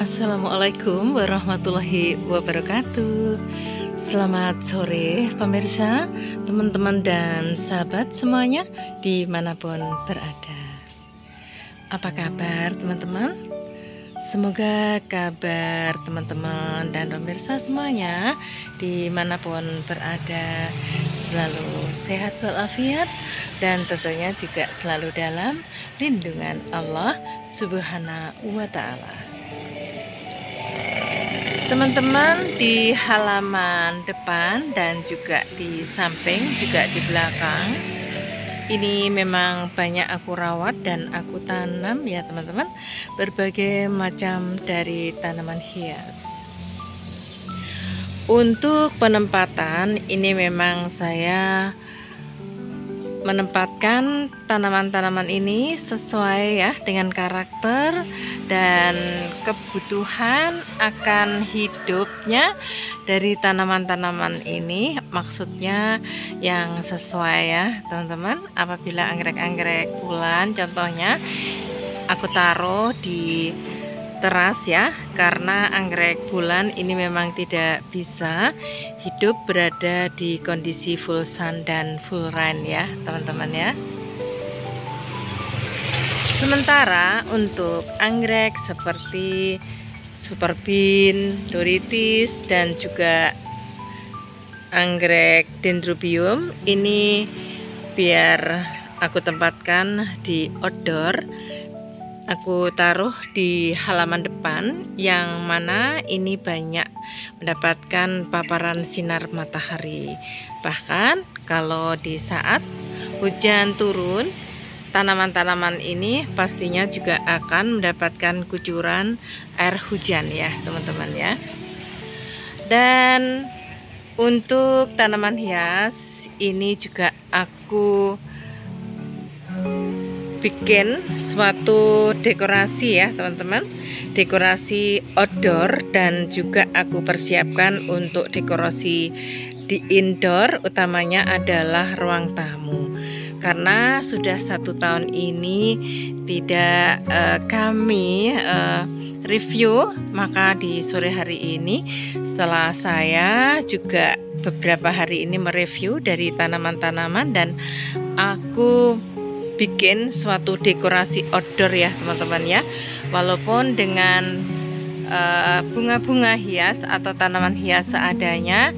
Assalamualaikum warahmatullahi wabarakatuh. Selamat sore pemirsa, teman-teman dan sahabat semuanya dimanapun berada. Apa kabar teman-teman? Semoga kabar teman-teman dan pemirsa semuanya dimanapun berada selalu sehat walafiat dan tentunya juga selalu dalam lindungan Allah Subhanahu wa Ta'ala. Teman-teman, di halaman depan dan juga di samping juga di belakang ini memang banyak aku rawat dan aku tanam ya teman-teman, berbagai macam dari tanaman hias. Untuk penempatan ini memang saya menempatkan tanaman-tanaman ini sesuai ya dengan karakter dan kebutuhan akan hidupnya dari tanaman-tanaman ini, maksudnya yang sesuai ya teman-teman. Apabila anggrek-anggrek bulan contohnya aku taruh di teras ya, karena anggrek bulan ini memang tidak bisa hidup berada di kondisi full sun dan full rain ya teman-teman ya. Sementara untuk anggrek seperti super bean, doritis dan juga anggrek dendrobium ini biar aku tempatkan di outdoor. Aku taruh di halaman depan yang mana ini banyak mendapatkan paparan sinar matahari. Bahkan kalau di saat hujan turun, tanaman-tanaman ini pastinya juga akan mendapatkan kucuran air hujan ya teman-teman ya. Dan untuk tanaman hias ini juga aku bikin suatu dekorasi ya teman-teman, dekorasi outdoor dan juga aku persiapkan untuk dekorasi di indoor, utamanya adalah ruang tamu. Karena sudah 1 tahun ini tidak kami review, maka di sore hari ini setelah saya juga beberapa hari ini mereview dari tanaman-tanaman dan aku bikin suatu dekorasi outdoor ya teman-teman ya. Walaupun dengan bunga-bunga hias atau tanaman hias seadanya,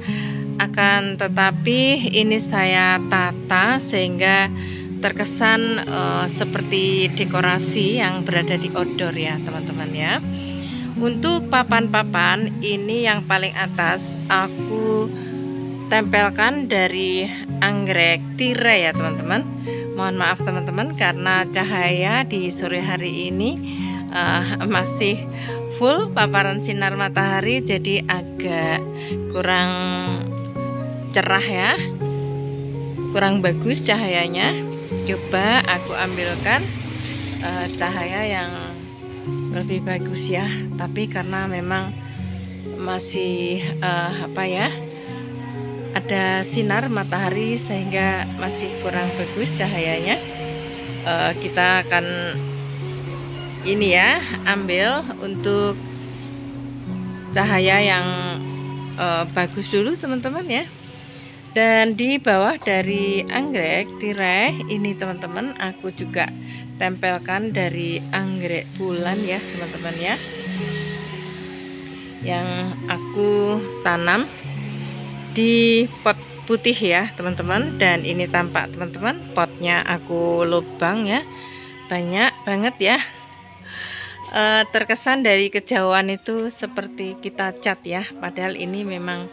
akan tetapi ini saya tata sehingga terkesan seperti dekorasi yang berada di outdoor ya teman-teman ya. Untuk papan-papan ini yang paling atas aku tempelkan dari anggrek tirai ya teman-teman. Mohon maaf teman-teman karena cahaya di sore hari ini masih full paparan sinar matahari, jadi agak kurang cerah ya, kurang bagus cahayanya. Coba aku ambilkan cahaya yang lebih bagus ya, tapi karena memang masih ada sinar matahari sehingga masih kurang bagus cahayanya. Kita akan ini ya, ambil untuk cahaya yang bagus dulu teman-teman ya. Dan di bawah dari anggrek tirai ini teman-teman aku juga tempelkan dari anggrek bulan ya teman-teman ya, yang aku tanam di pot putih ya teman-teman. Dan ini tampak teman-teman, potnya aku lubang ya, banyak banget ya. Terkesan dari kejauhan itu seperti kita cat ya, padahal ini memang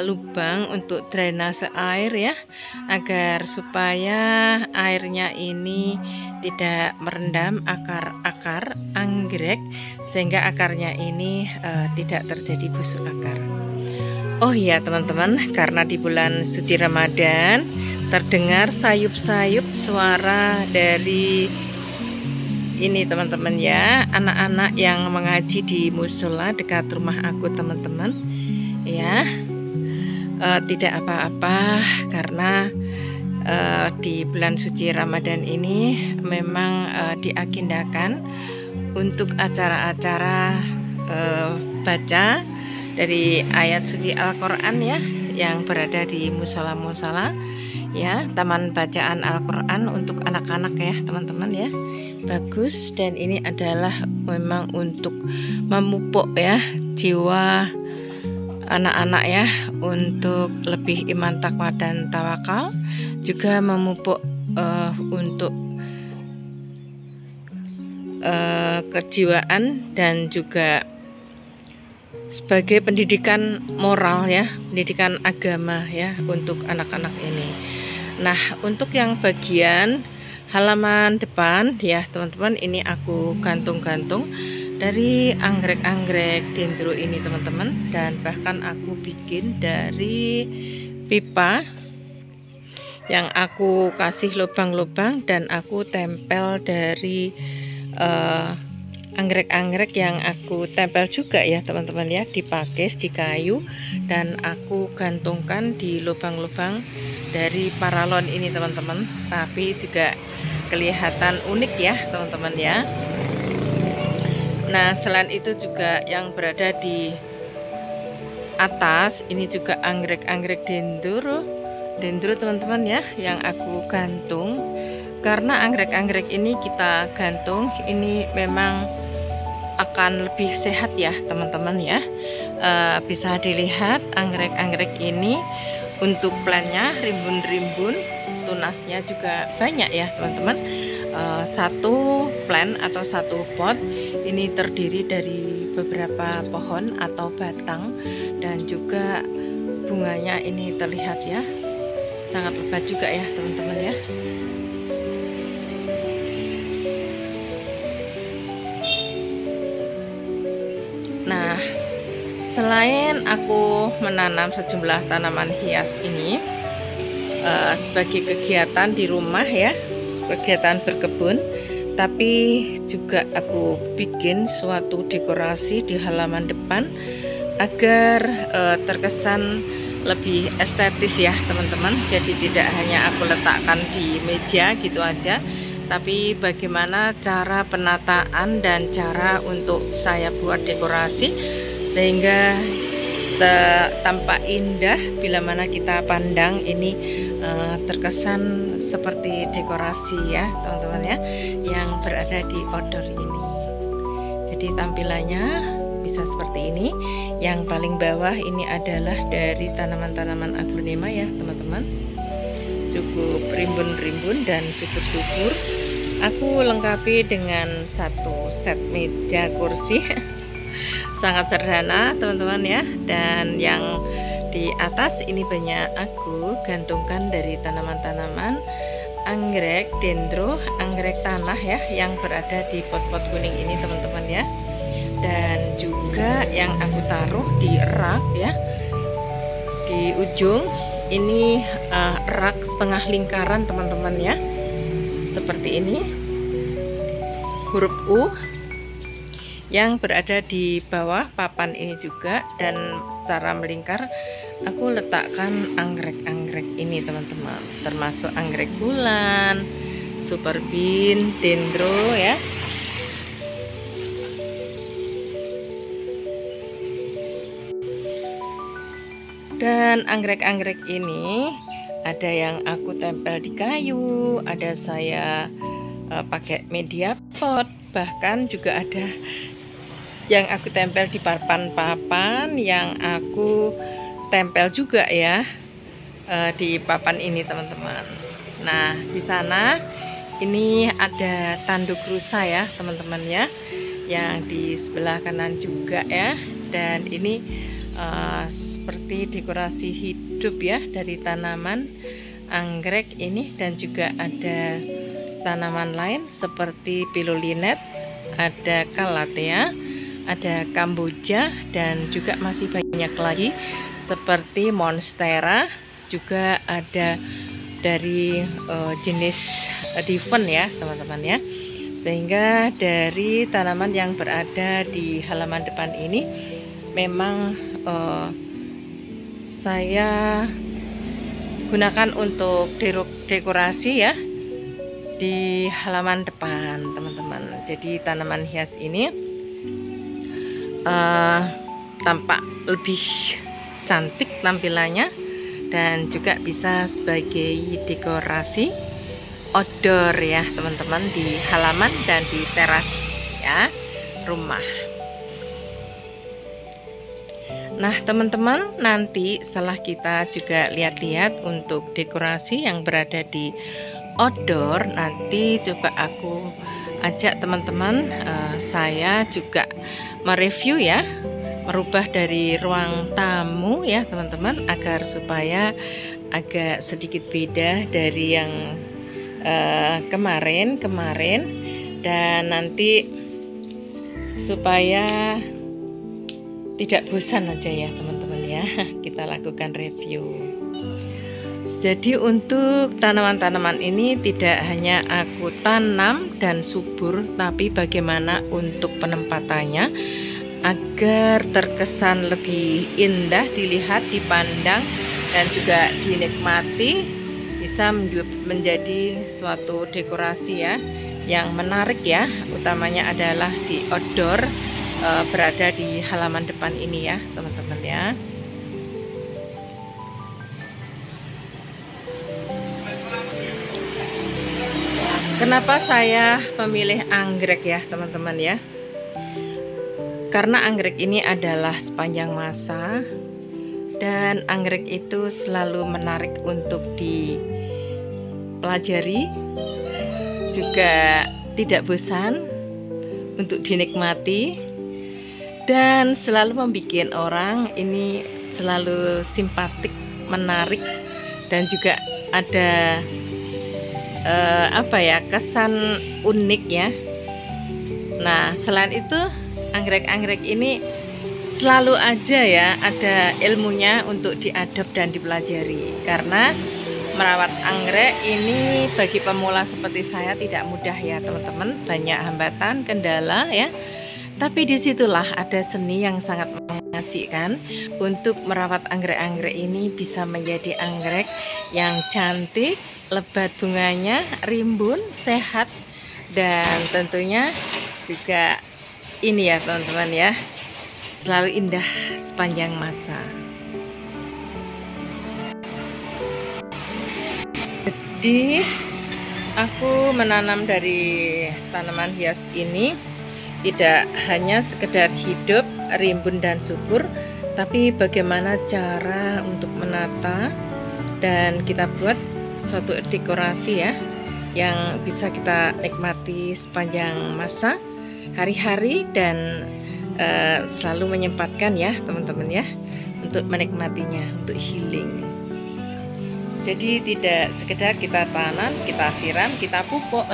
lubang untuk drainase air ya, agar supaya airnya ini tidak merendam akar-akar anggrek sehingga akarnya ini tidak terjadi busuk akar. Oh iya teman-teman, karena di bulan suci Ramadan terdengar sayup-sayup suara dari ini teman-teman ya, anak-anak yang mengaji di musola dekat rumah aku teman-teman ya. Tidak apa-apa karena di bulan suci Ramadan ini memang diagendakan untuk acara-acara baca dari ayat suci Al-Quran ya, yang berada di musola-musola ya, taman bacaan Al-Quran untuk anak-anak ya teman-teman ya. Bagus, dan ini adalah memang untuk memupuk ya jiwa anak-anak ya, untuk lebih iman, takwa dan tawakal, juga memupuk untuk kejiwaan dan juga sebagai pendidikan moral ya, pendidikan agama ya untuk anak-anak ini. Nah, untuk yang bagian halaman depan ya teman-teman, ini aku gantung-gantung dari anggrek-anggrek dendro ini teman-teman, dan bahkan aku bikin dari pipa yang aku kasih lubang-lubang dan aku tempel dari anggrek-anggrek yang aku tempel juga ya teman-teman ya, dipakis di kayu, dan aku gantungkan di lubang-lubang dari paralon ini teman-teman, tapi juga kelihatan unik ya teman-teman ya. Nah, selain itu juga yang berada di atas ini juga anggrek-anggrek dendro teman-teman ya, yang aku gantung. Karena anggrek-anggrek ini kita gantung, ini memang akan lebih sehat ya teman-teman ya. Bisa dilihat anggrek-anggrek ini untuk plannya rimbun-rimbun, tunasnya juga banyak ya teman-teman. Satu plan atau satu pot ini terdiri dari beberapa pohon atau batang, dan juga bunganya ini terlihat ya sangat lebat juga ya teman-teman ya. Nah, selain aku menanam sejumlah tanaman hias ini sebagai kegiatan di rumah ya, kegiatan berkebun, tapi juga aku bikin suatu dekorasi di halaman depan agar terkesan lebih estetis ya teman-teman. Jadi tidak hanya aku letakkan di meja gitu aja, tapi bagaimana cara penataan dan cara untuk saya buat dekorasi sehingga tampak indah bila mana kita pandang ini terkesan seperti dekorasi ya teman-teman ya, yang berada di outdoor ini. Jadi tampilannya bisa seperti ini. Yang paling bawah ini adalah dari tanaman-tanaman aglonema ya teman-teman, cukup rimbun-rimbun dan subur-subur. Aku lengkapi dengan satu set meja kursi sangat sederhana teman-teman ya. Dan yang di atas ini banyak aku gantungkan dari tanaman-tanaman anggrek dendro, anggrek tanah ya, yang berada di pot-pot kuning ini teman-teman ya. Dan juga yang aku taruh di rak ya, di ujung ini rak setengah lingkaran teman-teman ya, seperti ini, huruf U yang berada di bawah papan ini juga. Dan secara melingkar aku letakkan anggrek-anggrek ini teman-teman, termasuk anggrek bulan, super bean, dendro ya. Dan anggrek-anggrek ini ada yang aku tempel di kayu, ada saya pakai media pot, bahkan juga ada yang aku tempel di papan-papan yang aku tempel juga ya di papan ini teman-teman. Nah, di sana ini ada tanduk rusa ya teman-teman ya, yang di sebelah kanan juga ya. Dan ini seperti dekorasi hidup ya dari tanaman anggrek ini, dan juga ada tanaman lain seperti pilulinet, ada calathea, ada kamboja, dan juga masih banyak lagi seperti monstera, juga ada dari jenis diven ya teman-teman ya. Sehingga dari tanaman yang berada di halaman depan ini memang saya gunakan untuk dekorasi ya di halaman depan teman-teman. Jadi tanaman hias ini uh, tampak lebih cantik tampilannya, dan juga bisa sebagai dekorasi outdoor ya teman-teman, di halaman dan di teras ya rumah. Nah teman-teman, nanti setelah kita juga lihat-lihat untuk dekorasi yang berada di outdoor, nanti coba aku ajak teman-teman, saya juga mereview ya, merubah dari ruang tamu ya teman-teman, agar supaya agak sedikit beda dari yang kemarin, dan nanti supaya tidak bosan aja ya teman-teman ya, kita lakukan review. Jadi untuk tanaman-tanaman ini tidak hanya aku tanam dan subur, tapi bagaimana untuk penempatannya agar terkesan lebih indah dilihat, dipandang, dan juga dinikmati, bisa menjadi suatu dekorasi ya yang menarik ya, utamanya adalah di outdoor, berada di halaman depan ini ya teman-teman ya. Kenapa saya memilih anggrek ya teman-teman ya? Karena anggrek ini adalah sepanjang masa, dan anggrek itu selalu menarik untuk dipelajari, juga tidak bosan untuk dinikmati, dan selalu membuat orang ini selalu simpatik, menarik, dan juga ada kesan unik ya. Nah selain itu, anggrek-anggrek ini selalu aja ya ada ilmunya untuk diadop dan dipelajari, karena merawat anggrek ini bagi pemula seperti saya tidak mudah ya teman-teman, banyak hambatan, kendala ya. Tapi disitulah ada seni yang sangat mengasihkan untuk merawat anggrek-anggrek ini bisa menjadi anggrek yang cantik, lebat bunganya, rimbun, sehat, dan tentunya juga ini ya teman-teman ya, selalu indah sepanjang masa. Jadi aku menanam dari tanaman hias ini tidak hanya sekedar hidup, rimbun dan subur, tapi bagaimana cara untuk menata dan kita buat suatu dekorasi ya yang bisa kita nikmati sepanjang masa, hari-hari, dan selalu menyempatkan ya teman-teman ya untuk menikmatinya, untuk healing. Jadi tidak sekedar kita tanam, kita siram, kita pupuk.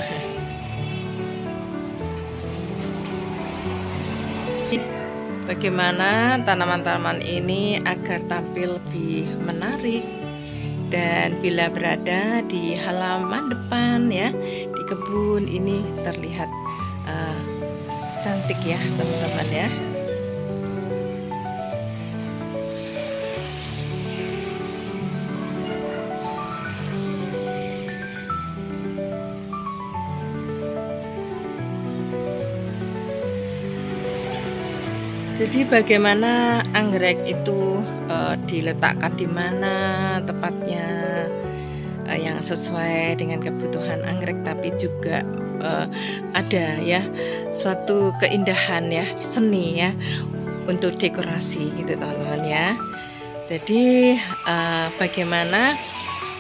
Bagaimana tanaman-tanaman ini agar tampil lebih menarik, dan bila berada di halaman depan ya, di kebun ini terlihat cantik ya teman-teman ya. Jadi bagaimana anggrek itu diletakkan di mana tepatnya yang sesuai dengan kebutuhan anggrek, tapi juga ada ya suatu keindahan ya, seni ya untuk dekorasi gitu teman-teman ya. Jadi bagaimana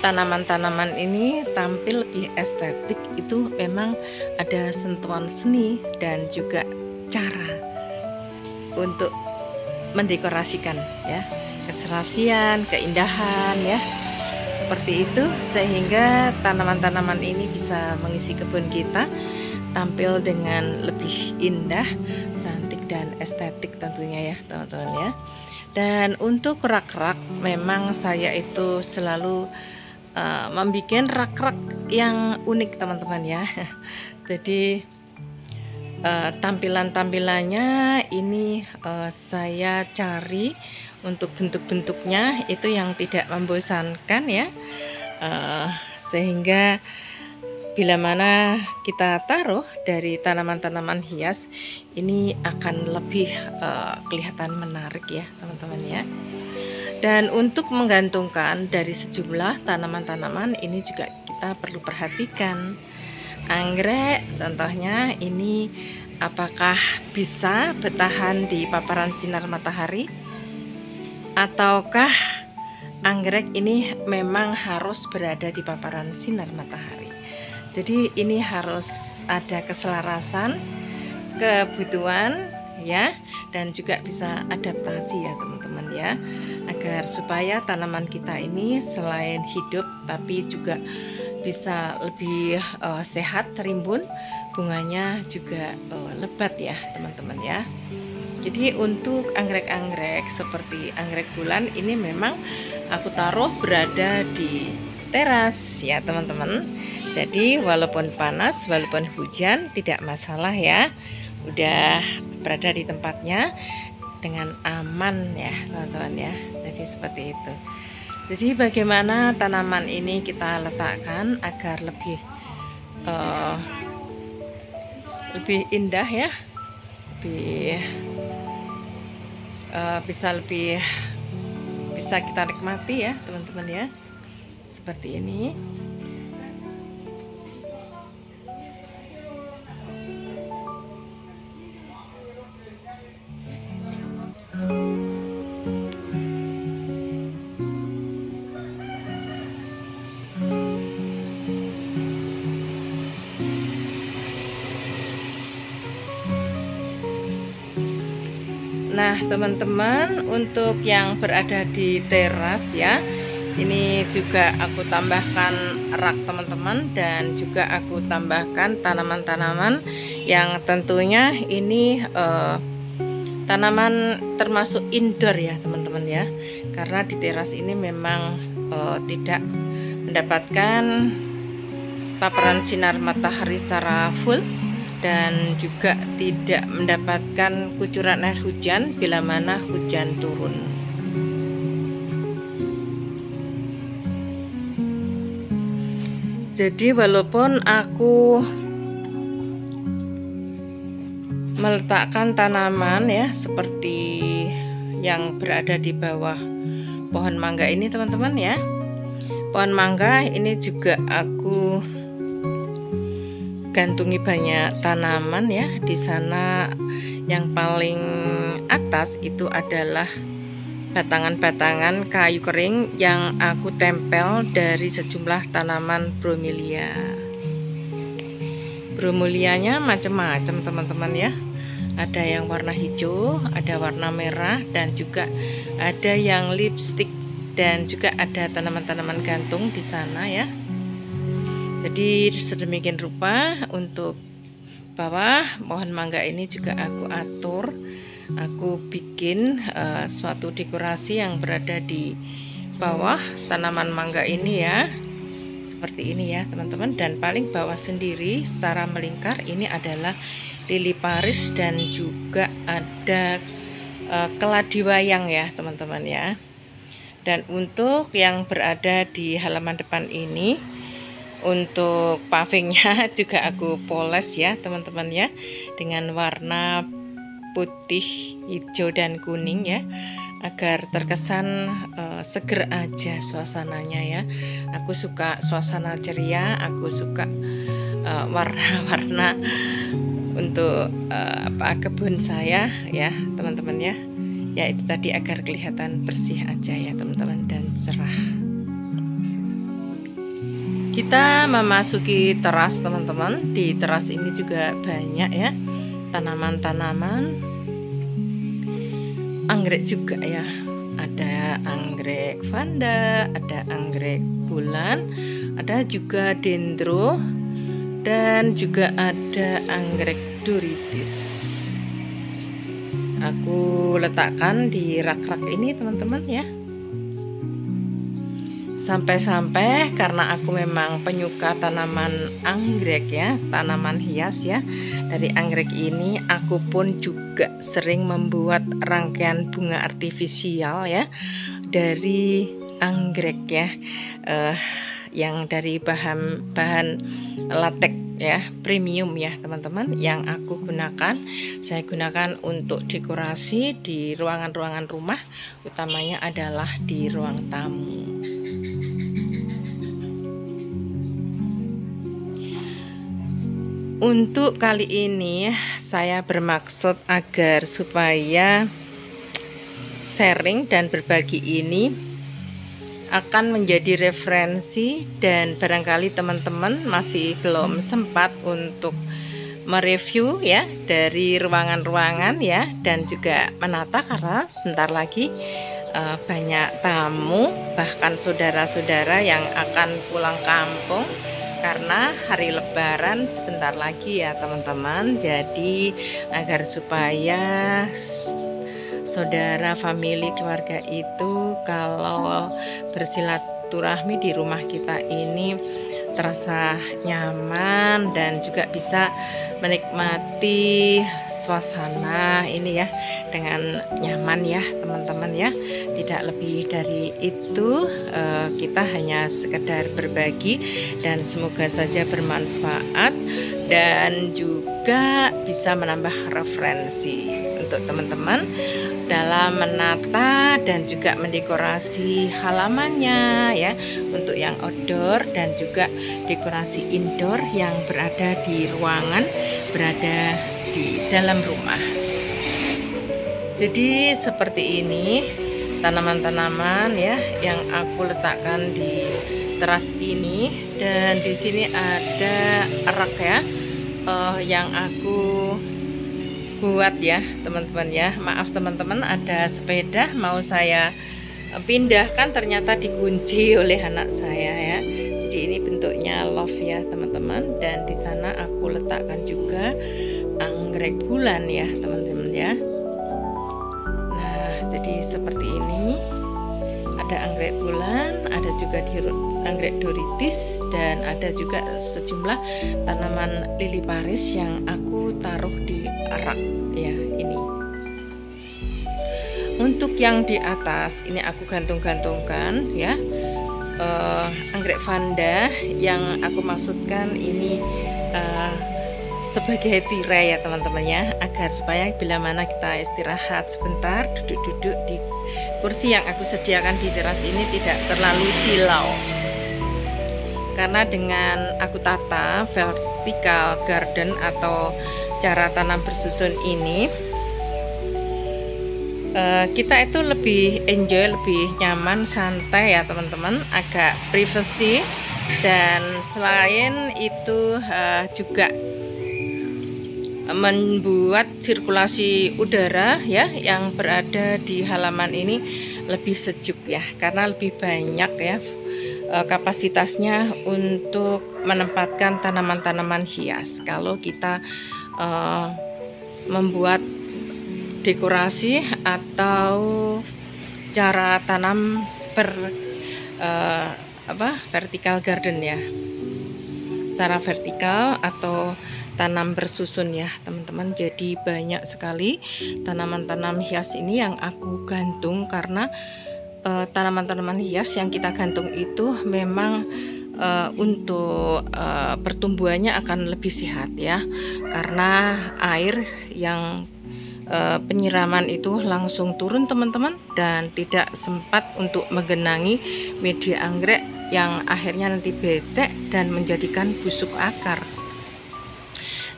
tanaman-tanaman ini tampil lebih estetik, itu memang ada sentuhan seni dan juga cara untuk mendekorasikan ya, keserasian, keindahan ya, seperti itu, sehingga tanaman-tanaman ini bisa mengisi kebun kita tampil dengan lebih indah, cantik, dan estetik tentunya ya teman-teman ya. Dan untuk rak-rak, memang saya itu selalu membuat rak-rak yang unik teman-teman ya. Jadi tampilan-tampilannya ini saya cari untuk bentuk-bentuknya itu yang tidak membosankan ya, sehingga bila mana kita taruh dari tanaman-tanaman hias ini akan lebih kelihatan menarik ya teman-teman ya. Dan untuk menggantungkan dari sejumlah tanaman-tanaman ini juga kita perlu perhatikan. Anggrek contohnya ini apakah bisa bertahan di paparan sinar matahari, ataukah anggrek ini memang harus berada di paparan sinar matahari. Jadi ini harus ada keselarasan kebutuhan ya, dan juga bisa adaptasi ya teman-teman ya, agar supaya tanaman kita ini selain hidup tapi juga bisa lebih sehat, terimbun, bunganya juga lebat ya teman-teman ya. Jadi untuk anggrek-anggrek seperti anggrek bulan ini memang aku taruh berada di teras ya teman-teman. Jadi walaupun panas, walaupun hujan tidak masalah ya, udah berada di tempatnya dengan aman ya teman-teman ya. Jadi seperti itu. Jadi bagaimana tanaman ini kita letakkan agar lebih indah ya, lebih bisa kita nikmati ya teman-teman ya, seperti ini. Nah teman-teman, untuk yang berada di teras ya, ini juga aku tambahkan rak teman-teman, dan juga aku tambahkan tanaman-tanaman yang tentunya ini tanaman termasuk indoor ya teman-teman ya, karena di teras ini memang tidak mendapatkan paparan sinar matahari secara full, dan juga tidak mendapatkan kucuran air hujan bila mana hujan turun. Jadi walaupun aku meletakkan tanaman ya seperti yang berada di bawah pohon mangga ini teman-teman ya, pohon mangga ini juga aku gantungi banyak tanaman ya. Di sana yang paling atas itu adalah batangan-batangan kayu kering yang aku tempel dari sejumlah tanaman bromelia. Bromelianya macam-macam teman-teman ya. Ada yang warna hijau, ada warna merah, dan juga ada yang lipstick, dan juga ada tanaman-tanaman gantung di sana ya. Jadi sedemikian rupa untuk bawah pohon mangga ini juga aku atur, aku bikin suatu dekorasi yang berada di bawah tanaman mangga ini ya, seperti ini ya teman-teman. Dan paling bawah sendiri secara melingkar ini adalah lili paris, dan juga ada keladi wayang ya teman-teman ya. Dan untuk yang berada di halaman depan ini, untuk pavingnya juga aku poles ya teman-teman ya, dengan warna putih, hijau, dan kuning ya, agar terkesan seger aja suasananya ya. Aku suka suasana ceria, aku suka warna-warna untuk kebun saya ya teman-teman ya. Ya itu tadi, agar kelihatan bersih aja ya teman-teman, dan cerah. Kita memasuki teras teman-teman. Di teras ini juga banyak ya tanaman-tanaman anggrek juga ya. Ada anggrek vanda, ada anggrek bulan, ada juga dendro, dan juga ada anggrek duritis. Aku letakkan di rak-rak ini teman-teman ya. Sampai-sampai karena aku memang penyuka tanaman anggrek ya, tanaman hias ya. Dari anggrek ini aku pun juga sering membuat rangkaian bunga artifisial ya dari anggrek ya. yang dari bahan latex ya, premium ya teman-teman, yang aku gunakan. Saya gunakan untuk dekorasi di ruangan-ruangan rumah, utamanya adalah di ruang tamu. Untuk kali ini saya bermaksud agar supaya sharing dan berbagi ini akan menjadi referensi, dan barangkali teman-teman masih belum sempat untuk mereview ya dari ruangan-ruangan ya, dan juga menata, karena sebentar lagi banyak tamu, bahkan saudara-saudara yang akan pulang kampung karena hari lebaran sebentar lagi ya teman-teman. Jadi agar supaya saudara, famili, keluarga itu kalau bersilaturahmi di rumah kita ini terasa nyaman dan juga bisa menikmati suasana ini ya dengan nyaman ya teman-teman ya. Tidak lebih dari itu, kita hanya sekedar berbagi dan semoga saja bermanfaat dan juga bisa menambah referensi untuk teman-teman dalam menata dan juga mendekorasi halamannya ya, untuk yang outdoor dan juga dekorasi indoor yang berada di ruangan, berada di dalam rumah. Jadi seperti ini tanaman-tanaman ya yang aku letakkan di teras ini, dan di sini ada rak ya yang aku buat ya teman-teman ya. Maaf teman-teman, ada sepeda mau saya pindahkan, ternyata dikunci oleh anak saya ya. Jadi ini bentuknya love ya teman-teman, dan di sana aku letakkan juga anggrek bulan ya teman-teman ya. Nah jadi seperti ini, ada anggrek bulan, ada juga anggrek doritis, dan ada juga sejumlah tanaman lili Paris yang aku taruh di rak ya ini. Untuk yang di atas ini aku gantung-gantungkan ya anggrek vanda, yang aku maksudkan ini sebagai tirai ya teman-teman ya, agar supaya bila mana kita istirahat sebentar, duduk-duduk di kursi yang aku sediakan di teras ini tidak terlalu silau. Karena dengan aku tata vertical garden atau cara tanam bersusun ini, kita itu lebih enjoy, lebih nyaman, santai ya teman-teman, agak privacy, dan selain itu juga membuat sirkulasi udara ya yang berada di halaman ini lebih sejuk ya, karena lebih banyak ya kapasitasnya untuk menempatkan tanaman-tanaman hias. Kalau kita membuat dekorasi atau cara tanam vertical garden ya, cara vertikal atau tanam bersusun ya teman-teman. Jadi banyak sekali tanaman-tanaman hias ini yang aku gantung, karena tanaman-tanaman hias yang kita gantung itu memang untuk pertumbuhannya akan lebih sehat ya, karena air yang penyiraman itu langsung turun teman-teman, dan tidak sempat untuk menggenangi media anggrek yang akhirnya nanti becek dan menjadikan busuk akar.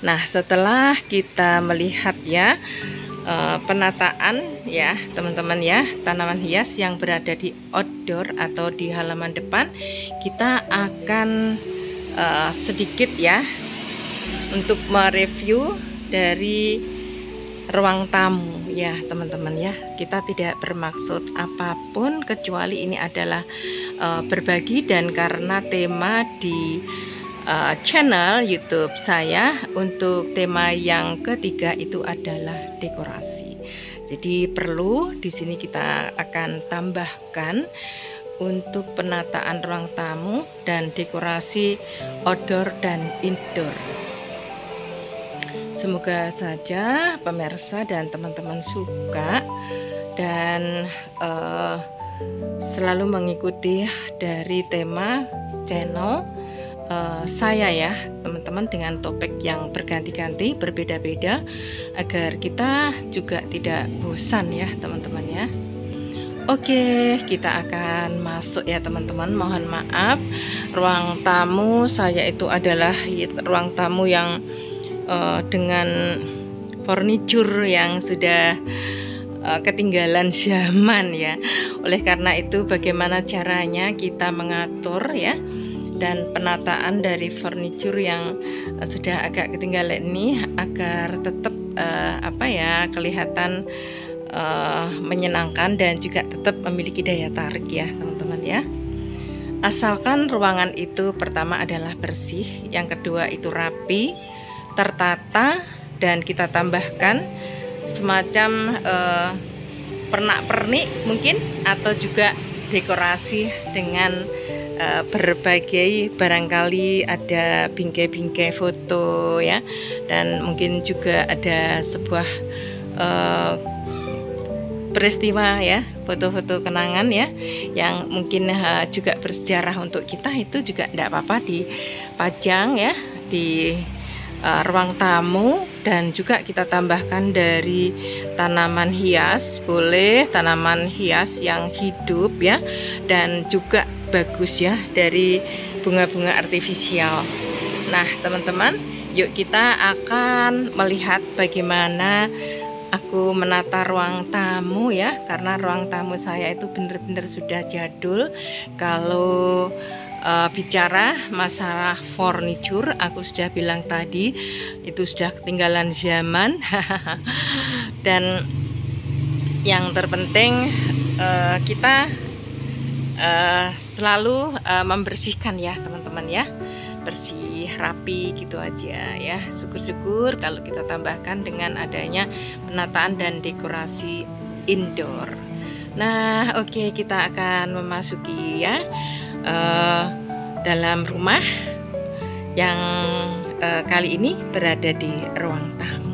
Nah setelah kita melihat ya penataan ya teman-teman ya, tanaman hias yang berada di outdoor atau di halaman depan, kita akan sedikit ya untuk mereview dari ruang tamu ya teman-teman ya. Kita tidak bermaksud apapun kecuali ini adalah berbagi, dan karena tema di channel YouTube saya untuk tema yang ketiga itu adalah dekorasi. Jadi perlu di sini kita akan tambahkan untuk penataan ruang tamu dan dekorasi outdoor dan indoor. Semoga saja pemirsa dan teman-teman suka, dan selalu mengikuti dari tema channel saya ya teman-teman, dengan topik yang berganti-ganti berbeda-beda agar kita juga tidak bosan ya teman-teman ya. Oke, kita akan masuk ya teman-teman. Mohon maaf, ruang tamu saya itu adalah ruang tamu yang dengan furniture yang sudah ketinggalan zaman ya. Oleh karena itu, bagaimana caranya kita mengatur ya dan penataan dari furniture yang sudah agak ketinggalan ini agar tetap kelihatan menyenangkan dan juga tetap memiliki daya tarik ya teman-teman ya. Asalkan ruangan itu pertama adalah bersih, yang kedua itu rapi, tertata, dan kita tambahkan semacam pernak-pernik mungkin, atau juga dekorasi dengan berbagai, barangkali ada bingkai-bingkai foto ya, dan mungkin juga ada sebuah peristiwa ya, foto-foto kenangan ya, yang mungkin juga bersejarah untuk kita. Itu juga tidak apa-apa dipajang ya di ruang tamu. Dan juga kita tambahkan dari tanaman hias, boleh tanaman hias yang hidup ya, dan juga bagus ya dari bunga-bunga artifisial. Nah teman-teman, yuk kita akan melihat bagaimana aku menata ruang tamu ya, karena ruang tamu saya itu benar-benar sudah jadul. Kalau bicara masalah furniture, aku sudah bilang tadi itu sudah ketinggalan zaman. Dan yang terpenting kita selalu membersihkan ya teman-teman ya, bersih rapi gitu aja ya. Syukur-syukur kalau kita tambahkan dengan adanya penataan dan dekorasi indoor. Nah oke, kita akan memasuki ya dalam rumah yang kali ini berada di ruang tamu.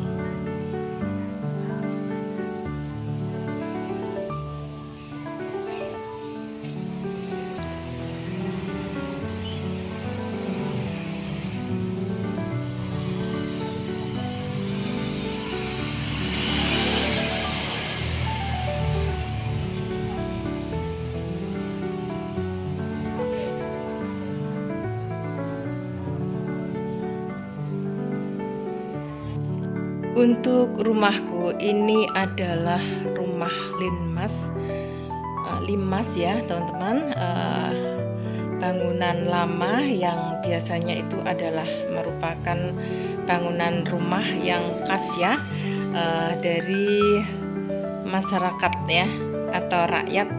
Untuk rumahku ini adalah rumah Limas ya teman-teman, bangunan lama yang biasanya itu adalah merupakan bangunan rumah yang khas ya dari masyarakat ya, atau rakyat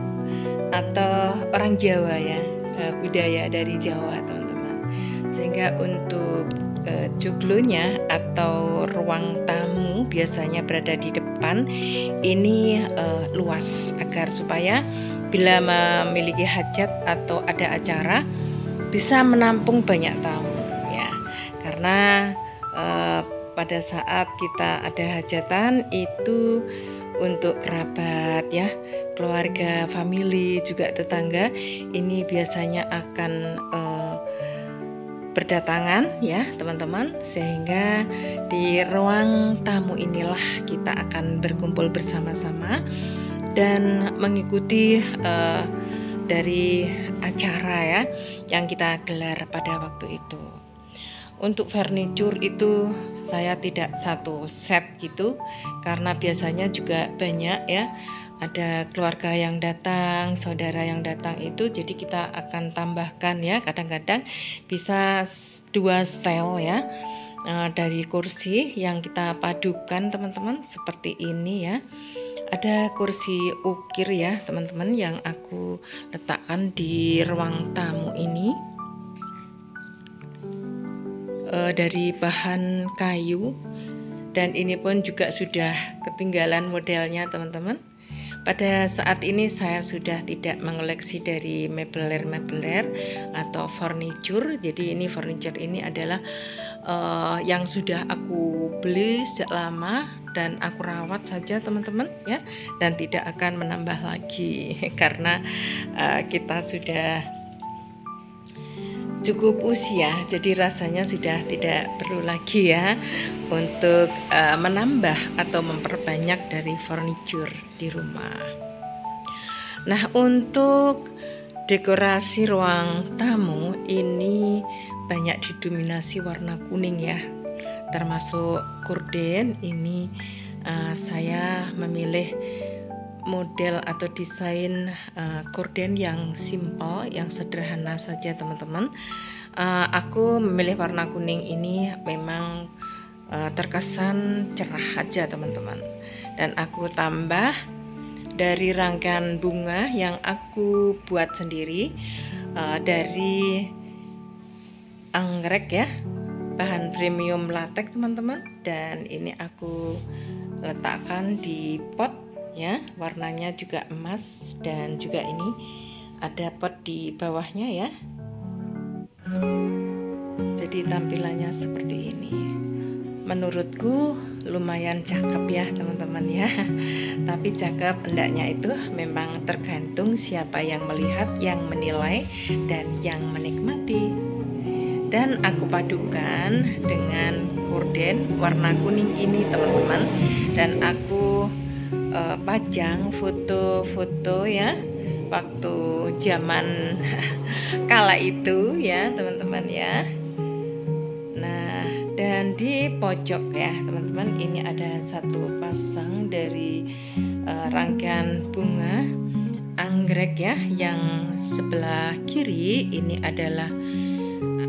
atau orang Jawa ya, budaya dari Jawa teman-teman. Sehingga untuk joglonya atau ruang tamu biasanya berada di depan ini luas, agar supaya bila memiliki hajat atau ada acara bisa menampung banyak tamu ya. Karena pada saat kita ada hajatan itu untuk kerabat ya, keluarga, family, juga tetangga, ini biasanya akan berdatangan ya teman-teman. Sehingga di ruang tamu inilah kita akan berkumpul bersama-sama dan mengikuti dari acara ya yang kita gelar pada waktu itu. Untuk furniture itu saya tidak satu set gitu, karena biasanya juga banyak ya, ada keluarga yang datang, saudara yang datang itu, jadi kita akan tambahkan ya, kadang-kadang bisa 2 style ya dari kursi yang kita padukan teman-teman, seperti ini ya. Ada kursi ukir ya teman-teman yang aku letakkan di ruang tamu ini, dari bahan kayu, dan ini pun juga sudah ketinggalan modelnya teman-teman. Pada saat ini saya sudah tidak mengoleksi dari mebeler atau furniture. Jadi ini furniture ini adalah yang sudah aku beli sejak lama dan aku rawat saja teman-teman ya, dan tidak akan menambah lagi karena kita sudah cukup usia, jadi rasanya sudah tidak perlu lagi ya untuk menambah atau memperbanyak dari furniture di rumah. Nah, untuk dekorasi ruang tamu ini banyak didominasi warna kuning ya, termasuk gorden. Ini saya memilih model atau desain gorden yang simple, yang sederhana saja teman-teman. Aku memilih warna kuning ini memang terkesan cerah aja teman-teman, dan aku tambah dari rangkaian bunga yang aku buat sendiri dari anggrek ya, bahan premium latex teman-teman, dan ini aku letakkan di pot ya, warnanya juga emas, dan juga ini ada pot di bawahnya ya, jadi tampilannya seperti ini. Menurutku lumayan cakep ya teman-teman ya, tapi cakep hendaknya itu memang tergantung siapa yang melihat, yang menilai, dan yang menikmati. Dan aku padukan dengan gorden warna kuning ini teman-teman, dan aku pajang foto-foto ya waktu zaman kala itu ya teman-teman ya. Nah, dan di pojok ya teman-teman, ini ada satu pasang dari rangkaian bunga anggrek ya, yang sebelah kiri ini adalah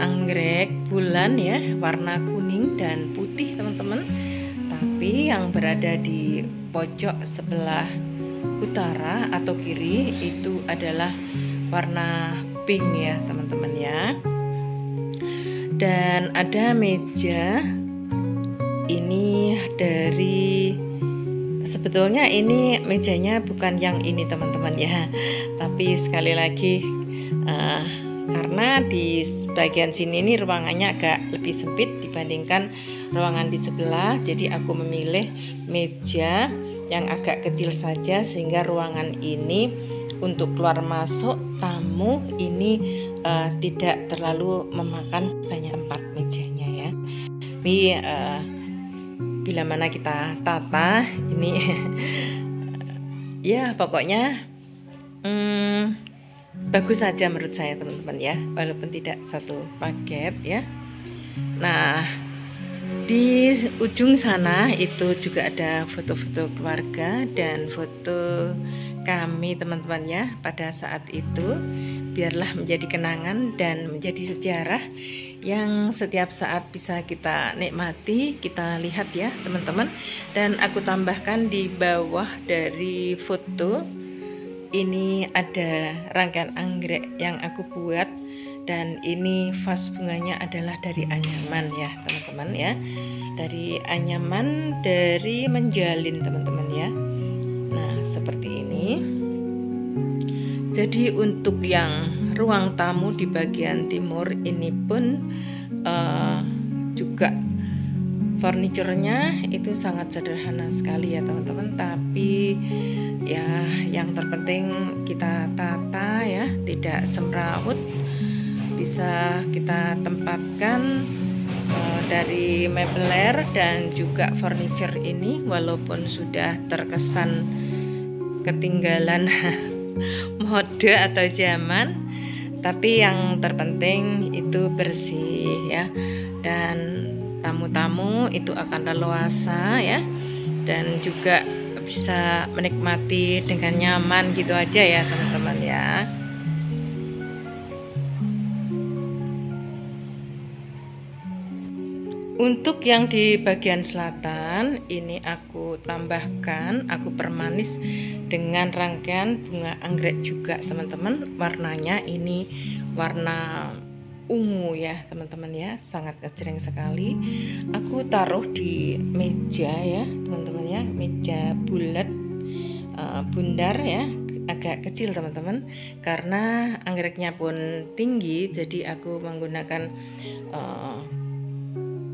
anggrek bulan ya, warna kuning dan putih teman-teman. Tapi yang berada di pojok sebelah utara atau kiri itu adalah warna pink ya teman-teman ya. Dan ada meja ini dari, sebetulnya ini mejanya bukan yang ini teman-teman ya, tapi sekali lagi karena di bagian sini ini ruangannya agak lebih sempit dibandingkan ruangan di sebelah, jadi aku memilih meja yang agak kecil saja sehingga ruangan ini untuk keluar masuk tamu ini tidak terlalu memakan banyak tempat mejanya ya. Tapi bila mana kita tata ini ya pokoknya bagus saja menurut saya teman-teman ya, walaupun tidak satu paket ya. Nah, di ujung sana itu juga ada foto-foto keluarga dan foto kami teman-teman ya pada saat itu, biarlah menjadi kenangan dan menjadi sejarah yang setiap saat bisa kita nikmati, kita lihat ya teman-teman. Dan aku tambahkan di bawah dari foto ini ada rangkaian anggrek yang aku buat, dan ini vas bunganya adalah dari anyaman ya teman-teman ya, dari anyaman dari menjalin teman-teman ya. Nah seperti ini. Jadi untuk yang ruang tamu di bagian timur ini pun juga furniturnya itu sangat sederhana sekali ya teman-teman, tapi ya yang terpenting kita tata ya, tidak semrawut, bisa kita tempatkan dari mebeler dan juga furniture ini walaupun sudah terkesan ketinggalan mode atau zaman, tapi yang terpenting itu bersih ya, dan tamu-tamu itu akan leluasa ya, dan juga bisa menikmati dengan nyaman gitu aja ya teman-teman ya. Untuk yang di bagian selatan ini aku tambahkan, aku permanis dengan rangkaian bunga anggrek juga teman-teman. Warnanya ini warna ungu ya teman-teman ya, sangat kecering sekali. Aku taruh di meja ya teman-teman ya, meja bulat bundar ya, agak kecil teman-teman, karena anggreknya pun tinggi, jadi aku menggunakan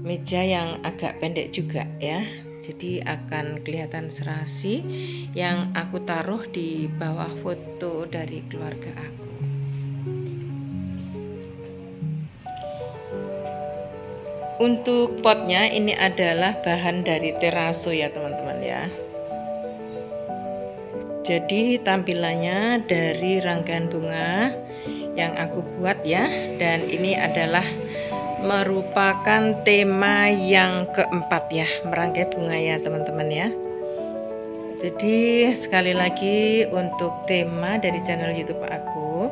meja yang agak pendek juga ya. Jadi akan kelihatan serasi yang aku taruh di bawah foto dari keluarga aku. Untuk potnya ini adalah bahan dari teraso ya teman-teman ya. Jadi tampilannya dari rangkaian bunga yang aku buat ya, dan ini adalah merupakan tema yang keempat ya, merangkai bunga ya teman-teman ya. Jadi sekali lagi untuk tema dari channel YouTube aku,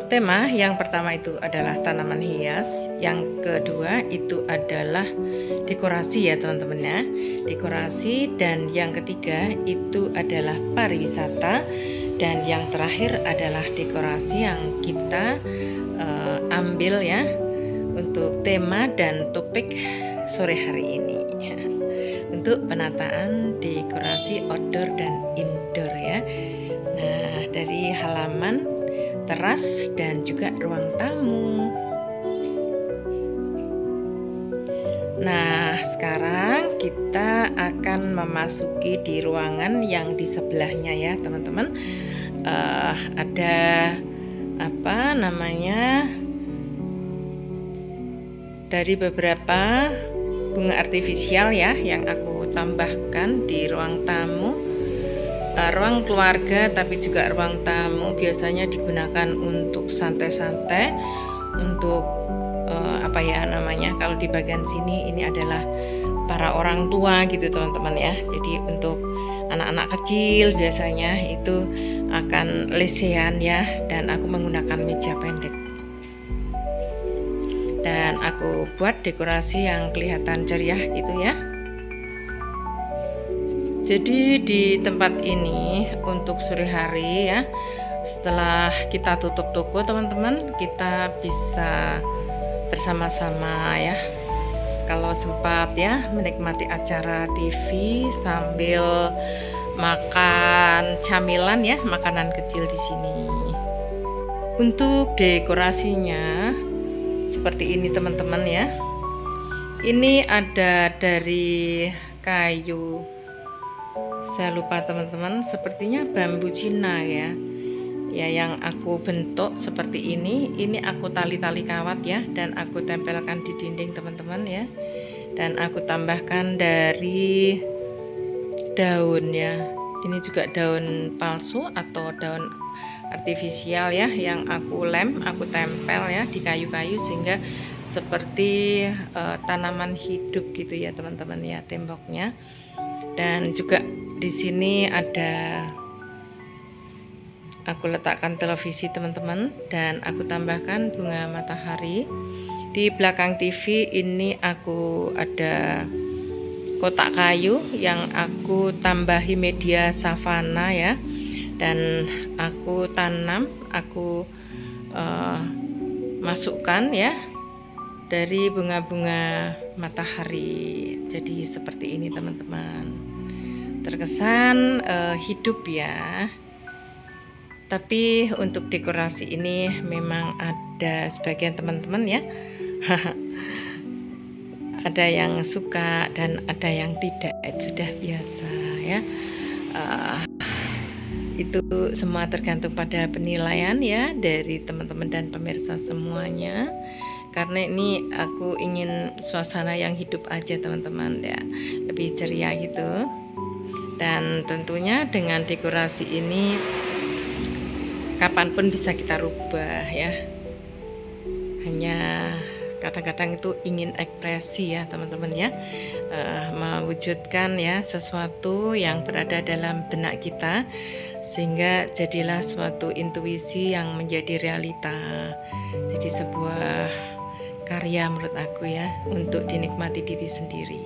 tema yang pertama itu adalah tanaman hias, yang kedua itu adalah dekorasi ya teman-teman ya, dekorasi, dan yang ketiga itu adalah pariwisata, dan yang terakhir adalah dekorasi yang kita ambil ya untuk tema dan topik sore hari ini untuk penataan dekorasi outdoor dan indoor ya. Nah, dari halaman, teras, dan juga ruang tamu. Nah, sekarang kita akan memasuki di ruangan yang di sebelahnya ya teman-teman. Ada apa namanya, dari beberapa bunga artifisial ya yang aku tambahkan di ruang tamu, ruang keluarga, tapi juga ruang tamu biasanya digunakan untuk santai-santai, untuk apa ya namanya, kalau di bagian sini ini adalah para orang tua gitu teman-teman ya. Jadi untuk anak-anak kecil biasanya itu akan lesehan ya, dan aku menggunakan meja pendek. Dan aku buat dekorasi yang kelihatan ceria gitu ya. Jadi di tempat ini untuk sore hari ya, setelah kita tutup toko teman-teman, kita bisa bersama-sama ya, kalau sempat ya, menikmati acara TV sambil makan camilan ya, makanan kecil di sini. Untuk dekorasinya seperti ini teman-teman ya. Ini ada dari kayu, saya lupa teman-teman, sepertinya bambu Cina ya. Ya, yang aku bentuk seperti ini aku tali-tali kawat ya, dan aku tempelkan di dinding teman-teman ya. Dan aku tambahkan dari daun ya. Ini juga daun palsu atau daun artifisial ya, yang aku aku tempel ya di kayu-kayu sehingga seperti tanaman hidup gitu ya teman-teman ya temboknya. Dan juga di sini ada, aku letakkan televisi teman-teman, dan aku tambahkan bunga matahari. Di belakang TV ini aku ada kotak kayu yang aku tambahi media savana ya, dan aku tanam, aku masukkan ya dari bunga-bunga matahari. Jadi seperti ini teman-teman, terkesan hidup ya. Tapi untuk dekorasi ini memang ada sebagian teman-teman ya ada yang suka dan ada yang tidak, sudah biasa ya. Itu semua tergantung pada penilaian ya dari teman-teman dan pemirsa semuanya, karena ini aku ingin suasana yang hidup aja teman-teman ya, lebih ceria gitu. Dan tentunya dengan dekorasi ini kapanpun bisa kita rubah ya, hanya kadang-kadang itu ingin ekspresi ya teman-teman ya, mewujudkan ya sesuatu yang berada dalam benak kita sehingga jadilah suatu intuisi yang menjadi realita, jadi sebuah karya menurut aku ya, untuk dinikmati diri sendiri.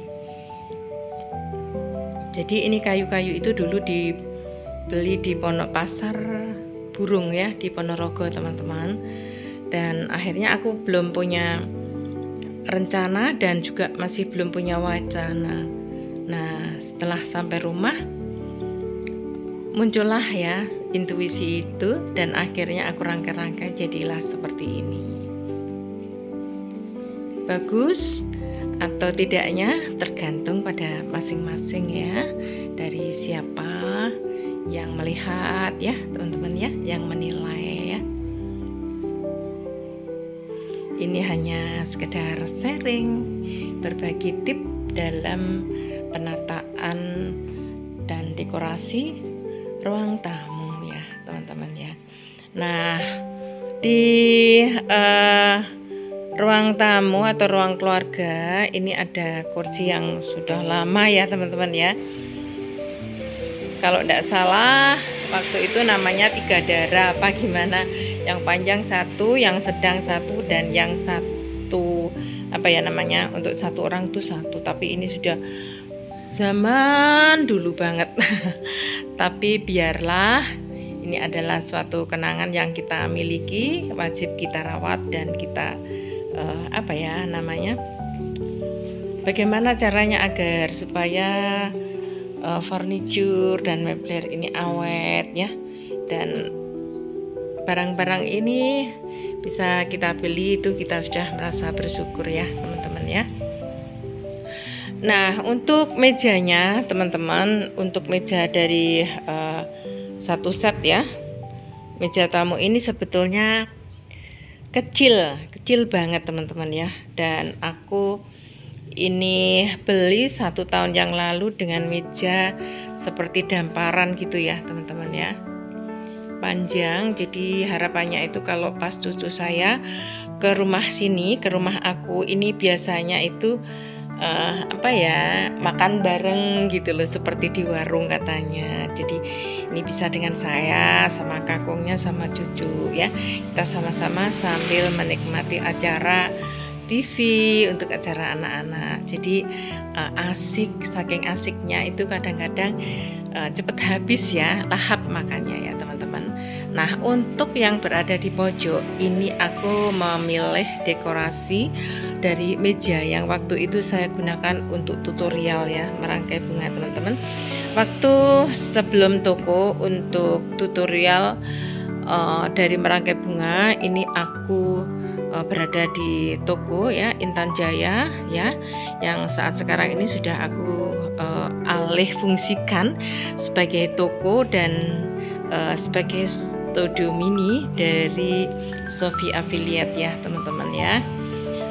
Jadi ini kayu-kayu itu dulu dibeli di Pondok Pasar Burung ya, di Ponorogo teman-teman, dan akhirnya aku belum punya rencana dan juga masih belum punya wacana. Nah, setelah sampai rumah muncullah ya intuisi itu, dan akhirnya aku rangkai-rangkai jadilah seperti ini. Bagus, atau tidaknya tergantung pada masing-masing ya, dari siapa yang melihat ya teman-teman ya, yang menilai ya. Ini hanya sekedar sharing, berbagi tip dalam penataan dan dekorasi ruang tamu ya teman-teman ya. Nah, di ruang tamu atau ruang keluarga ini ada kursi yang sudah lama ya teman-teman ya. Kalau tidak salah waktu itu namanya 3 darah apa gimana, yang panjang satu, yang sedang satu, dan yang satu apa ya namanya, untuk satu orang tuh satu. Tapi ini sudah zaman dulu banget. Tapi biarlah, ini adalah suatu kenangan yang kita miliki, wajib kita rawat dan kita apa ya namanya, bagaimana caranya agar supaya furniture dan mebler ini awet ya, dan barang-barang ini bisa kita beli itu kita sudah merasa bersyukur ya teman-teman ya. Nah, untuk mejanya teman-teman, untuk meja dari satu set ya, meja tamu ini sebetulnya kecil banget teman-teman ya, dan aku ini beli 1 tahun yang lalu dengan meja seperti damparan gitu ya teman-teman ya, panjang. Jadi harapannya itu kalau pas cucu saya ke rumah sini, ke rumah aku ini, biasanya itu apa ya, makan bareng gitu loh, seperti di warung katanya. Jadi ini bisa dengan saya sama kakungnya sama cucu ya, kita sama-sama sambil menikmati acara TV untuk acara anak-anak. Jadi asik, saking asiknya itu kadang-kadang cepet habis ya, lahap makannya ya teman-teman. Nah, untuk yang berada di pojok ini aku memilih dekorasi dari meja yang waktu itu saya gunakan untuk tutorial ya, merangkai bunga teman-teman. Waktu sebelum toko untuk tutorial dari merangkai bunga ini aku berada di toko ya, Intan Jaya ya, yang saat sekarang ini sudah aku alih fungsikan sebagai toko dan sebagai studio mini dari Sofi Affiliate ya teman-teman ya.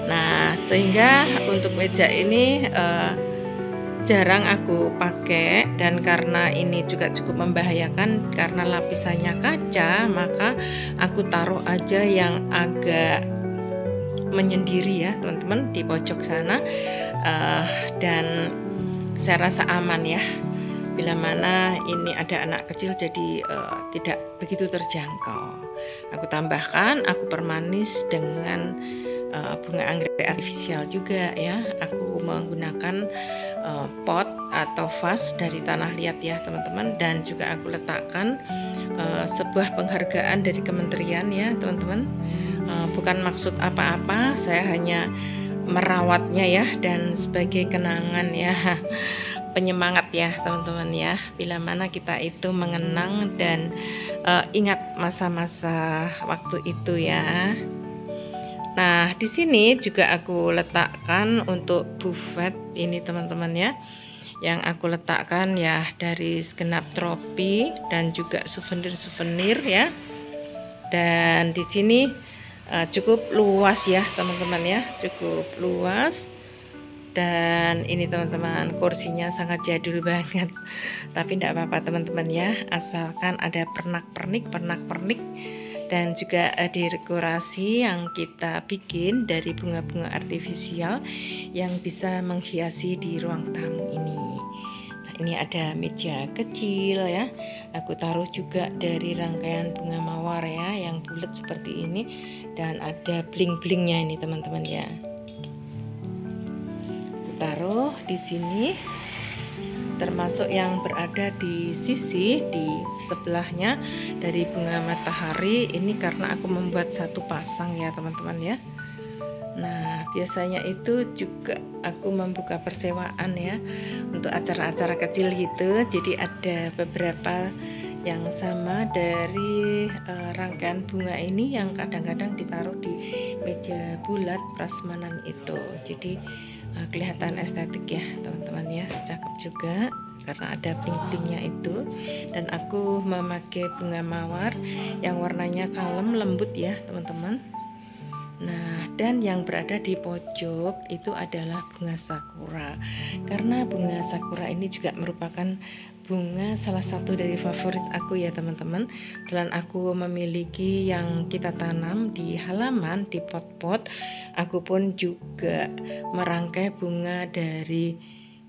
Nah, sehingga untuk meja ini jarang aku pakai, dan karena ini juga cukup membahayakan karena lapisannya kaca, maka aku taruh aja yang agak menyendiri ya teman-teman di pojok sana, dan saya rasa aman ya, bila mana ini ada anak kecil, jadi tidak begitu terjangkau. Aku tambahkan, aku permanis dengan bunga anggrek artifisial juga ya. Aku menggunakan pot atau vas dari tanah liat ya teman-teman, dan juga aku letakkan sebuah penghargaan dari kementerian ya teman-teman. Bukan maksud apa-apa, saya hanya merawatnya ya, dan sebagai kenangan ya, penyemangat ya teman-teman ya, bila mana kita itu mengenang dan ingat masa-masa waktu itu ya. Nah, di sini juga aku letakkan untuk buffet ini teman-teman ya, yang aku letakkan ya dari segenap tropi dan juga souvenir-souvenir ya. Dan di sini cukup luas ya teman-teman ya, cukup luas. Dan ini teman-teman, kursinya sangat jadul banget, tapi tidak apa-apa teman-teman ya, asalkan ada pernak-pernik dan juga dekorasi yang kita bikin dari bunga-bunga artifisial yang bisa menghiasi di ruang tamu ini. Nah, ini ada meja kecil ya, aku taruh juga dari rangkaian bunga mawar ya, yang bulat seperti ini, dan ada bling-blingnya ini teman-teman ya. Taruh di sini, termasuk yang berada di sisi di sebelahnya dari bunga matahari ini, karena aku membuat satu pasang ya teman-teman ya. Nah, biasanya itu juga aku membuka persewaan ya untuk acara-acara kecil gitu. Jadi ada beberapa yang sama dari rangkaian bunga ini yang kadang-kadang ditaruh di meja bulat prasmanan itu. Jadi kelihatan estetik ya teman-teman ya, cakep juga karena ada bling-blingnya itu. Dan aku memakai bunga mawar yang warnanya kalem lembut ya teman-teman. Nah, dan yang berada di pojok itu adalah bunga sakura, karena bunga sakura ini juga merupakan bunga salah satu dari favorit aku ya teman-teman. Selain aku memiliki yang kita tanam di halaman di pot-pot, aku pun juga merangkai bunga dari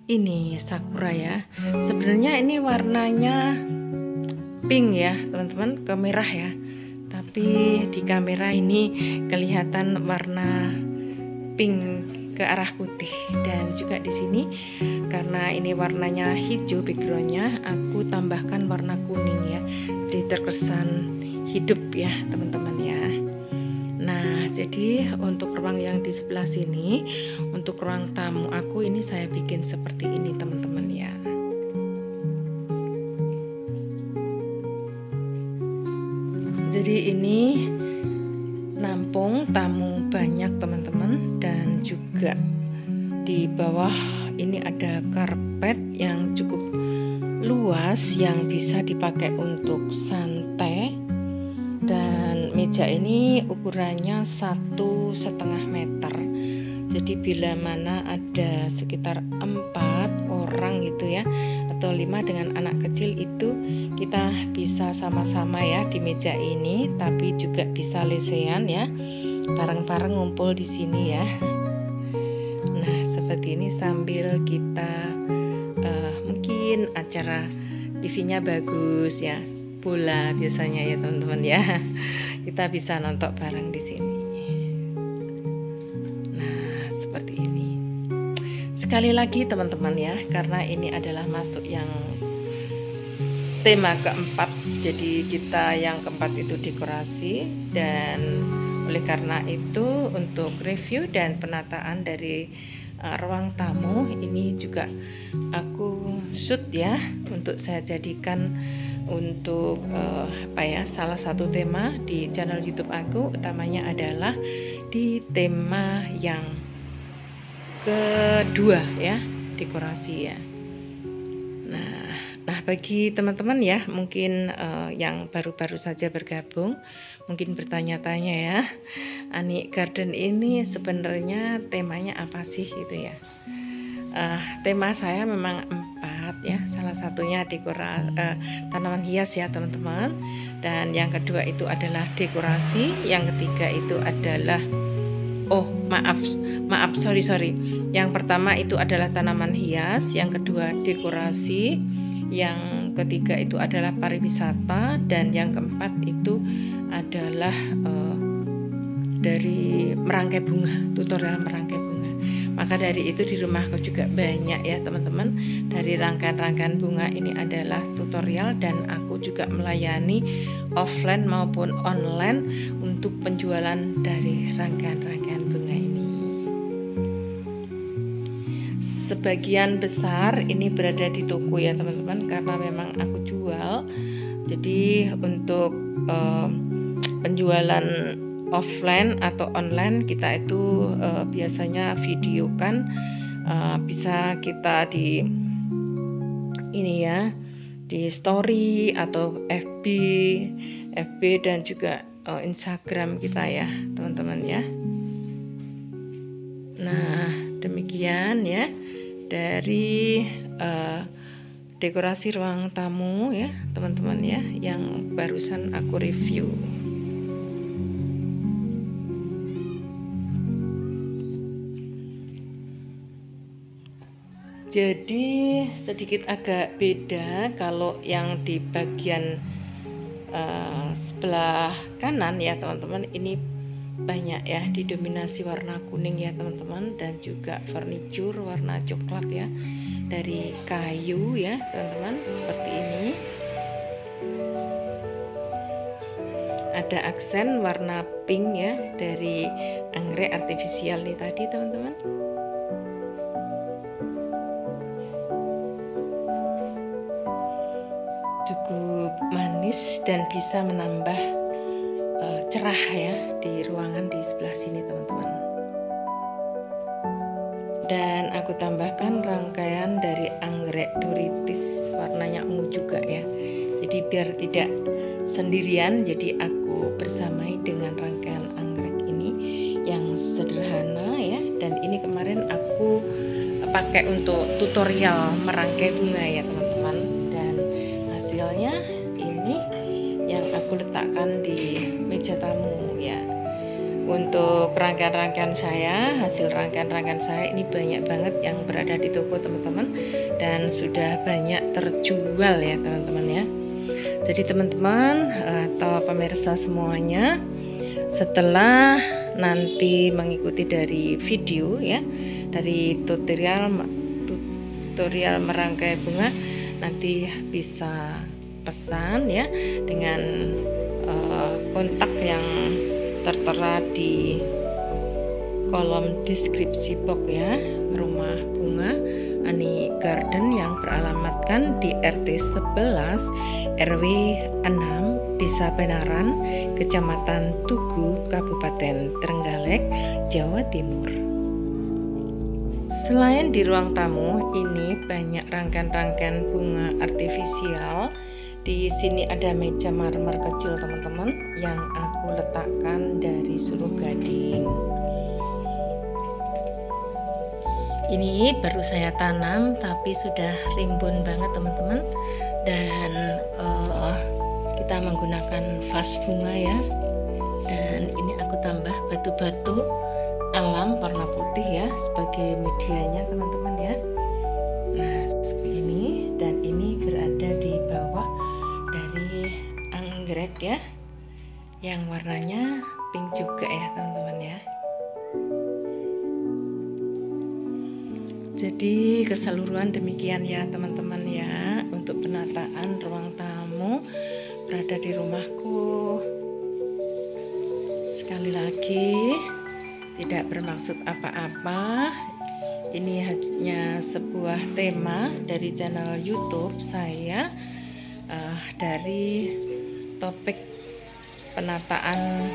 ini sakura ya. Sebenarnya ini warnanya pink ya teman-teman, kemerah ya, tapi di kamera ini kelihatan warna pink ke arah putih. Dan juga di sini karena ini warnanya hijau backgroundnya, aku tambahkan warna kuning ya, jadi terkesan hidup ya teman-teman ya. Nah, jadi untuk ruang yang di sebelah sini, untuk ruang tamu aku ini saya bikin seperti ini teman-teman ya. Jadi ini nampung tamu banyak teman-teman, dan juga di bawah ini ada karpet yang cukup luas yang bisa dipakai untuk santai. Dan meja ini ukurannya 1,5 meter. Jadi bila mana ada sekitar 4 orang gitu ya, atau 5 dengan anak kecil, itu kita bisa sama-sama ya di meja ini, tapi juga bisa lesehan ya, bareng-bareng ngumpul di sini ya. Nah, seperti ini sambil kita mungkin acara TV-nya bagus ya, bola biasanya ya teman-teman ya. Kita bisa nonton bareng di sini. Nah, seperti ini. Sekali lagi teman-teman ya, karena ini adalah masuk yang tema keempat, jadi kita yang keempat itu dekorasi, dan oleh karena itu untuk review dan penataan dari ruang tamu ini juga aku shoot ya, untuk saya jadikan untuk salah satu tema di channel YouTube aku. Utamanya adalah di tema yang kedua ya, dekorasi ya. Nah, bagi teman-teman ya mungkin yang baru-baru saja bergabung, mungkin bertanya-tanya ya, Ani Garden ini sebenarnya temanya apa sih gitu ya. Tema saya memang 4 ya, salah satunya tanaman hias ya teman-teman, dan yang kedua itu adalah dekorasi, yang ketiga itu adalah sorry. Yang pertama itu adalah tanaman hias, yang kedua dekorasi, yang ketiga itu adalah pariwisata, dan yang keempat itu adalah dari merangkai bunga, tutorial merangkai bunga. Maka dari itu di rumahku juga banyak ya teman-teman, dari rangkaian-rangkaian bunga ini adalah tutorial, dan aku juga melayani offline maupun online untuk penjualan dari rangkaian-rangkaian bunga ini. Sebagian besar ini berada di toko ya teman-teman, karena memang aku jual. Jadi untuk penjualan offline atau online kita itu biasanya videokan, bisa kita di ini ya, di story atau FB dan juga Instagram kita ya teman-teman ya. Nah, demikian ya dari dekorasi ruang tamu ya teman-teman ya, yang barusan aku review. Jadi sedikit agak beda kalau yang di bagian sebelah kanan ya teman-teman, ini banyak ya didominasi warna kuning ya teman-teman, dan juga furniture warna coklat ya, dari kayu ya teman-teman, seperti ini. Ada aksen warna pink ya dari anggrek artifisial nih tadi teman-teman. Cukup manis dan bisa menambah cerah ya di ruangan di sebelah sini teman-teman. dan aku tambahkan rangkaian dari anggrek doritis warnanya ungu juga ya. Jadi biar tidak sendirian, jadi aku bersamai dengan rangkaian anggrek ini yang sederhana ya. Dan ini kemarin aku pakai untuk tutorial merangkai bunga ya teman-teman, dan hasilnya ini yang aku letakkan di meja tamu ya. Untuk rangkaian-rangkaian saya, hasil rangkaian-rangkaian saya ini banyak banget yang berada di toko teman-teman, dan sudah banyak terjual ya teman-teman ya. Jadi teman-teman atau pemirsa semuanya, setelah nanti mengikuti dari video ya, dari tutorial merangkai bunga, nanti bisa pesan ya dengan kontak yang tertera di kolom deskripsi box ya. Rumah bunga Ani Garden yang beralamatkan di RT 11 RW 6 Desa Benaran, Kecamatan Tugu, Kabupaten Trenggalek, Jawa Timur. Selain di ruang tamu, ini banyak rangkaian-rangkaian bunga artifisial. Di sini ada meja marmer kecil teman-teman yang aku letakkan dari suruh gading. Ini baru saya tanam tapi sudah rimbun banget teman-teman, dan kita menggunakan vas bunga ya. Dan ini aku tambah batu-batu alam warna putih ya sebagai medianya teman-teman ya. Nah seperti ini, dan ini berada di bawah dari anggrek ya yang warnanya pink juga ya teman-teman ya. Jadi keseluruhan demikian ya teman-teman ya untuk penataan ruang tamu berada di rumahku. Sekali lagi, tidak bermaksud apa-apa, ini hanya sebuah tema dari channel YouTube saya, dari topik penataan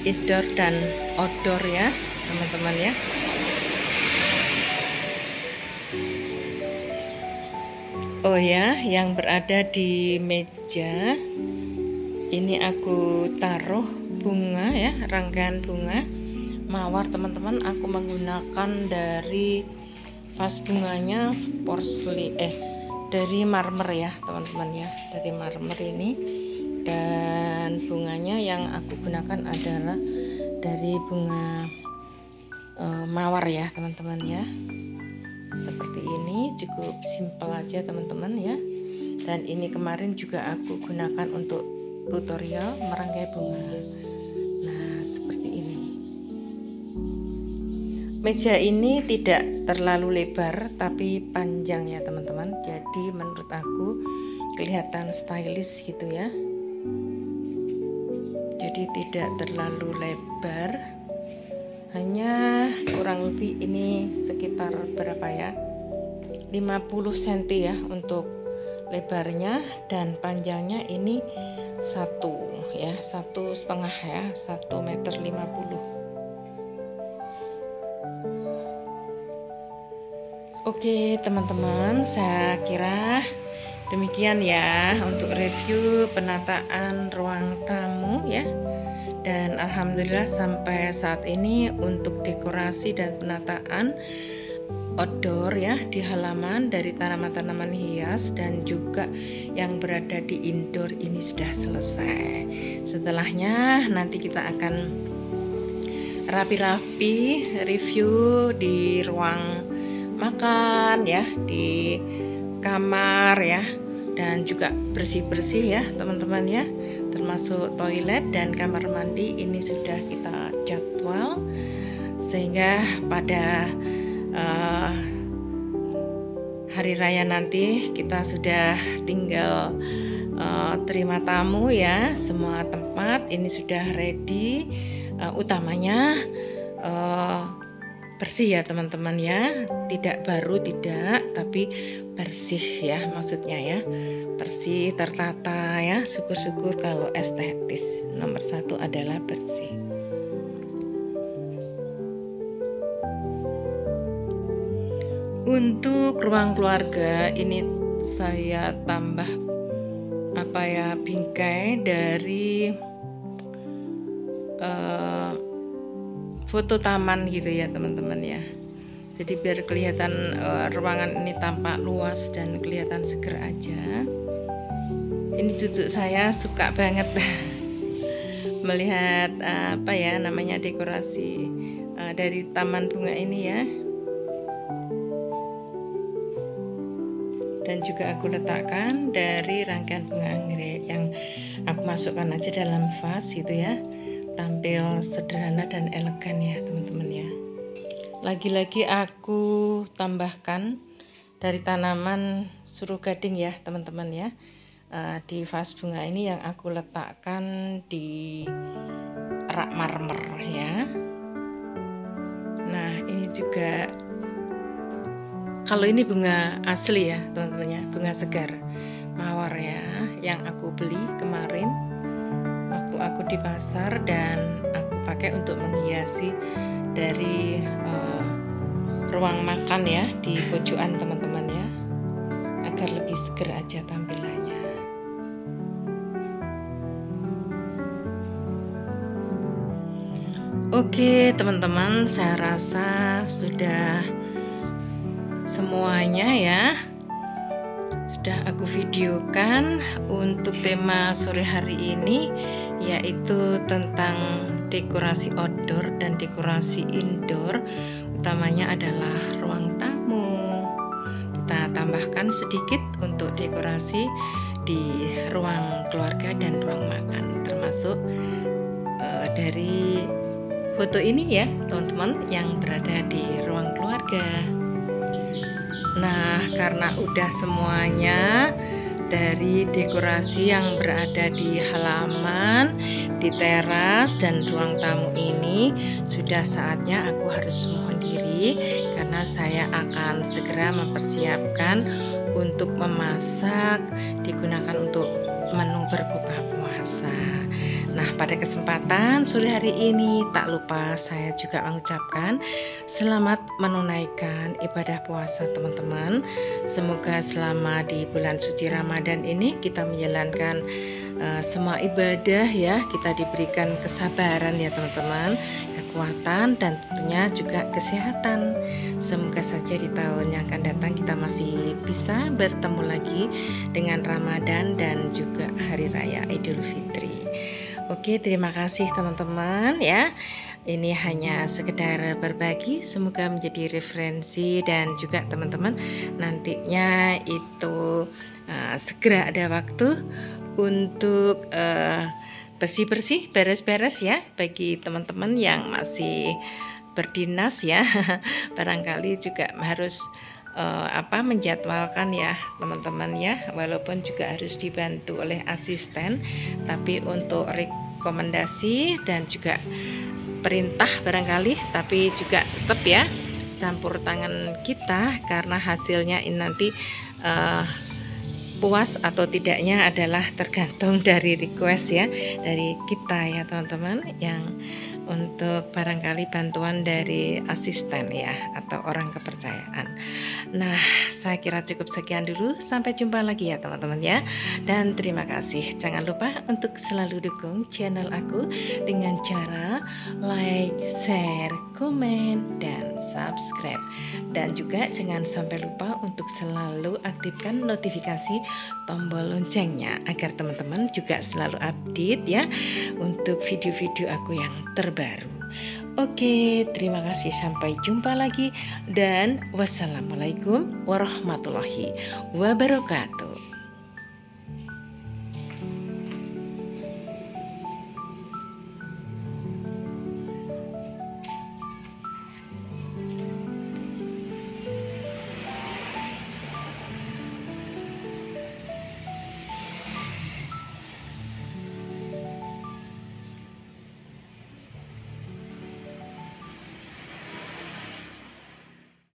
indoor dan outdoor ya teman-teman ya. Oh ya, yang berada di meja ini aku taruh bunga ya, rangkaian bunga mawar teman-teman. Aku menggunakan dari vas bunganya dari marmer ya teman-teman ya, dari marmer ini. Dan bunganya yang aku gunakan adalah dari bunga mawar ya teman-teman ya. Seperti ini, cukup simpel aja teman-teman ya. Dan ini kemarin juga aku gunakan untuk tutorial merangkai bunga. Nah seperti ini. Meja ini tidak terlalu lebar tapi panjang ya teman-teman, jadi menurut aku kelihatan stylish gitu ya. Jadi tidak terlalu lebar, hanya kurang lebih ini sekitar berapa ya, 50 cm ya untuk lebarnya, dan panjangnya ini 1,5 ya, 1,5 meter. Oke teman-teman, saya kira demikian ya untuk review penataan ruang tamu ya. Dan alhamdulillah sampai saat ini untuk dekorasi dan penataan outdoor ya di halaman dari tanaman-tanaman hias dan juga yang berada di indoor ini sudah selesai. Setelahnya nanti kita akan rapi-rapi review di ruang makan ya, di kamar ya, dan juga bersih-bersih ya teman-teman ya, termasuk toilet dan kamar mandi. Ini sudah kita jadwal sehingga pada hari raya nanti kita sudah tinggal terima tamu ya. Semua tempat ini sudah ready, utamanya bersih ya teman-teman ya, tidak baru tidak, tapi bersih ya maksudnya ya, bersih tertata ya. Syukur-syukur kalau estetis, nomor satu adalah bersih. Untuk ruang keluarga ini saya tambah bingkai dari foto taman gitu ya teman-teman ya. Jadi biar kelihatan ruangan ini tampak luas dan kelihatan seger aja. Ini cucu saya suka banget melihat namanya dekorasi dari taman bunga ini ya. Dan juga aku letakkan dari rangkaian bunga anggrek yang aku masukkan aja dalam vas gitu ya, tampil sederhana dan elegan ya teman-teman ya. Lagi-lagi aku tambahkan dari tanaman suruh gading ya teman-teman ya, di vas bunga ini yang aku letakkan di rak marmer ya. Nah ini juga, kalau ini bunga asli ya teman-teman ya, bunga segar mawar ya, yang aku beli kemarin waktu aku di pasar dan aku pakai untuk menghiasi dari ruang makan ya di pojokan teman-teman ya, agar lebih seger aja tampilannya. Oke teman-teman, saya rasa sudah semuanya ya, sudah aku videokan untuk tema sore hari ini, yaitu tentang dekorasi outdoor dan dekorasi indoor. Utamanya adalah ruang tamu. Kita tambahkan sedikit untuk dekorasi di ruang keluarga dan ruang makan, termasuk dari foto ini ya teman-teman yang berada di ruang keluarga. Nah, karena udah semuanya dari dekorasi yang berada di halaman, di teras dan ruang tamu ini, sudah saatnya aku harus mohon diri karena saya akan segera mempersiapkan untuk memasak, digunakan untuk menu berbuka puasa. Nah, pada kesempatan sore hari ini tak lupa saya juga mengucapkan selamat menunaikan ibadah puasa teman-teman. Semoga selama di bulan suci Ramadan ini kita menjalankan semua ibadah ya, kita diberikan kesabaran ya teman-teman, kekuatan dan tentunya juga kesehatan. Semoga saja di tahun yang akan datang kita masih bisa bertemu lagi dengan Ramadan dan juga Hari Raya Idul Fitri. Oke, terima kasih teman-teman ya. Ini hanya sekedar berbagi, semoga menjadi referensi dan juga teman-teman nantinya itu segera ada waktu untuk bersih-bersih, beres-beres ya, bagi teman-teman yang masih berdinas ya. Barangkali juga harus menjadwalkan ya teman-teman ya, walaupun juga harus dibantu oleh asisten, tapi untuk rekomendasi dan juga perintah barangkali, tapi juga tetap ya campur tangan kita, karena hasilnya ini nanti puas atau tidaknya adalah tergantung dari request ya dari kita ya teman-teman, yang untuk barangkali bantuan dari asisten ya atau orang kepercayaan. Nah, saya kira cukup sekian dulu, sampai jumpa lagi ya teman-teman ya, dan terima kasih. Jangan lupa untuk selalu dukung channel aku dengan cara like, share, komen, dan subscribe, dan juga jangan sampai lupa untuk selalu aktifkan notifikasi tombol loncengnya agar teman-teman juga selalu update ya untuk video-video aku yang terbaru. Oke, terima kasih, sampai jumpa lagi dan wassalamualaikum warahmatullahi wabarakatuh.